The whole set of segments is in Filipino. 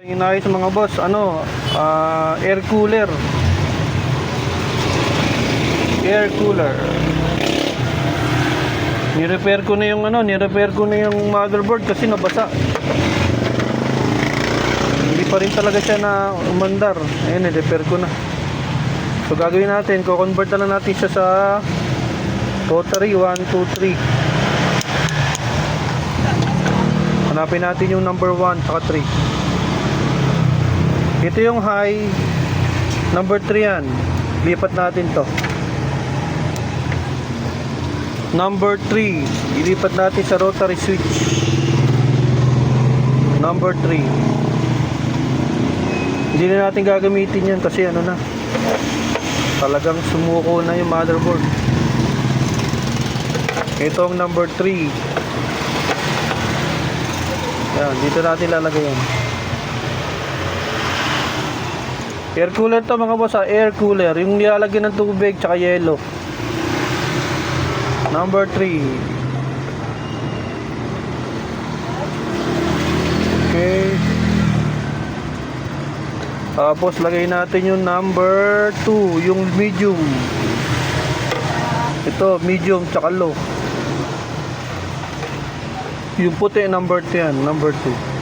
Inayos mga boss, air cooler. Air cooler. Ni-repair ko na yung motherboard kasi nabasa. Hindi pa rin talaga siya na umandar. Ayun, ni-repair ko na. So gagawin natin, ko-convert na lang natin siya sa rotary 1, 2, 3. Hanapin natin yung number 1 saka 3. Ito yung high, number 3 yan. Lipat natin to. Number 3, ilipat natin sa rotary switch. Number 3. Hindi na natin gagamitin yan kasi talagang sumuko na yung motherboard. Ito ang number 3. Yan, dito natin lalagay yan. Air cooler to mga boss, air cooler. Yung nilalagyan ng tubig tsaka yelo. Number 3. Okay. Tapos lagay natin yung number 2, yung medium. Ito, medium tsaka low. Yung puti number 10, number 2.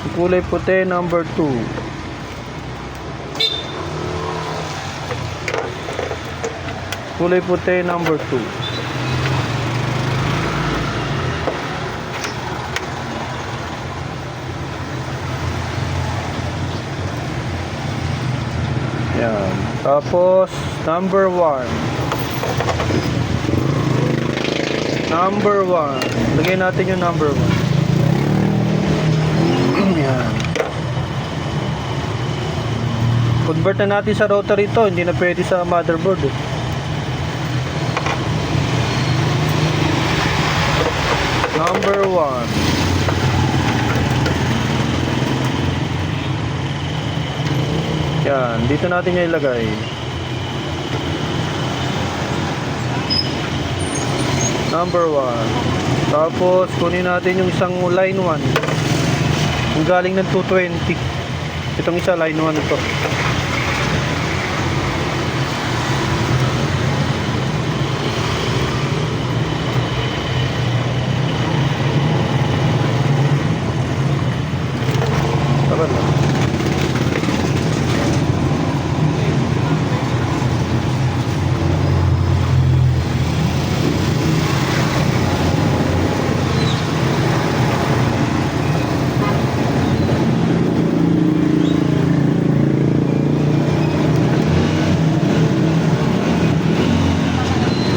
Yung kulay puti number 2. Kulay puti number 2. Yan. Tapos number 1. Number 1. Lagay natin yung number 1. Yan. Convert na natin sa rotary to, hindi na pwede sa motherboard eh. Number 1. Yan, dito natin yung ilagay. Number 1. Tapos kunin natin yung isang line 1. Yung galing ng 220. Itong isa line 1 ito.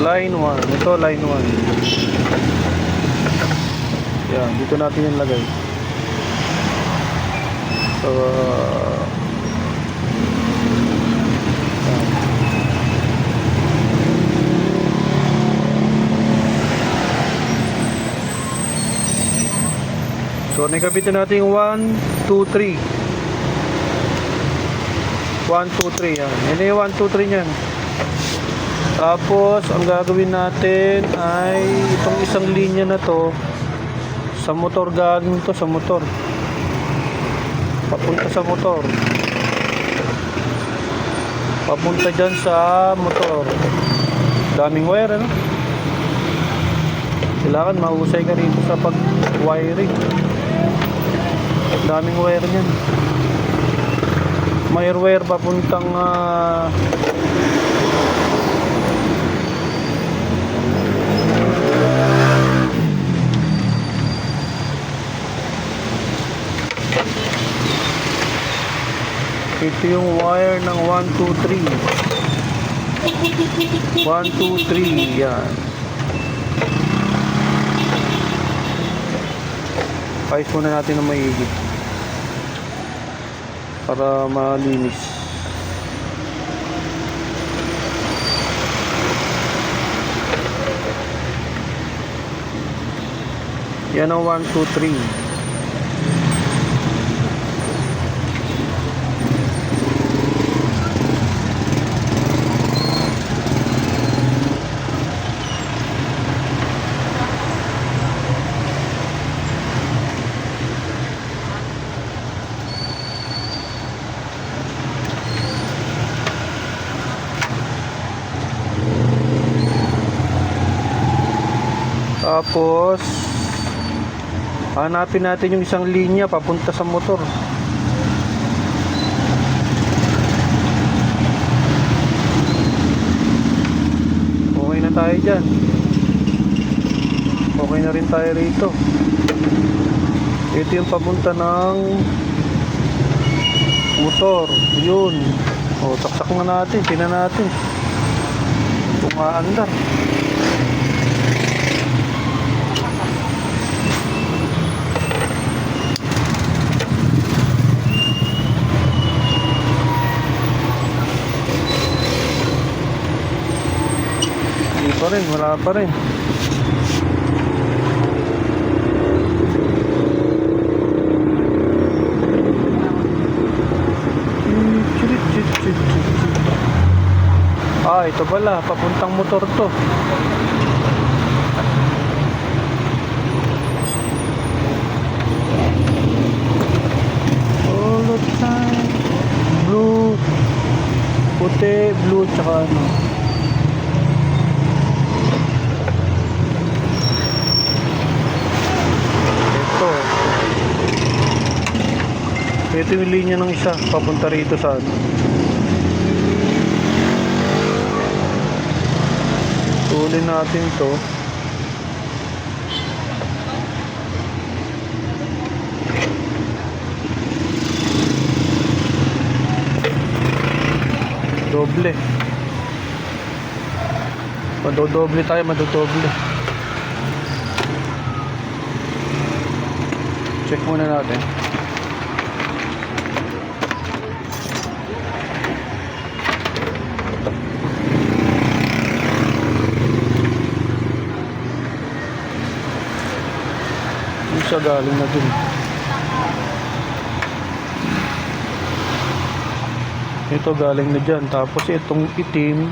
Line 1. Ito line 1. Yan, dito natin yung lagay. So nikabitin natin yung 1, 2, 3. 1, 2, 3 yan. Yan yung 1, 2, 3 nyan. Tapos ang gagawin natin ay itong isang linya na to sa motor, galing to sa motor, papunta sa motor, papunta dyan sa motor. Daming wire kailangan mahusay ka rito sa pag wiring. Daming wire nyan. May wire papuntang ito yung wire ng 1, 2, 3. 1, 2, 3. Yan. Ayos muna natin ng maigit para malinis. Yan ang 1, 2, 3. Tapos hanapin natin yung isang linya papunta sa motor. Okay na tayo dyan. Okay na rin tayo rito. Ito yung papunta ng motor. Yun. O, saksak na natin. Tingnan natin kung maandar. Hindi pa rin. Wala pa rin. Ah, ito pala, papuntang motor to. All the time. Blue, puti, blue, tsaka ano. Ito yung linya ng isa, papunta rito sa ano. Tuloy natin to. Doble. Madodoble tayo, madodoble. Check muna natin. Siya galing na dun. Ito galing na dyan. Tapos itong itim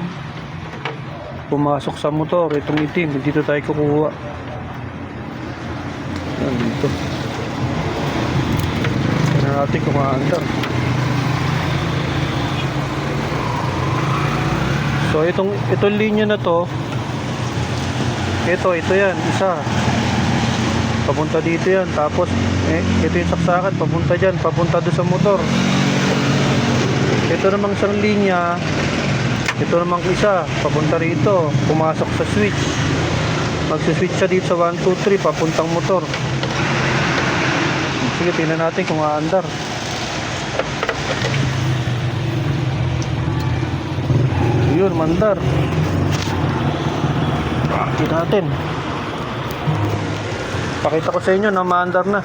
pumasok sa motor. Itong itim dito tayo kukuha. Yan dito. Tignan natin kung maandar. So itong linya na to, ito yan isa papunta dito yan. Tapos ito yung saksakan papunta dyan, papunta doon sa motor. Ito namang isang linya, ito namang isa papunta rito, pumasok sa switch. Magsiswitch siya dito sa 1, 2, 3 papuntang motor. Sige, tingnan natin kung aandar. Yun, mandar. Tingnan natin. Pakita ko sa inyo na maandar na.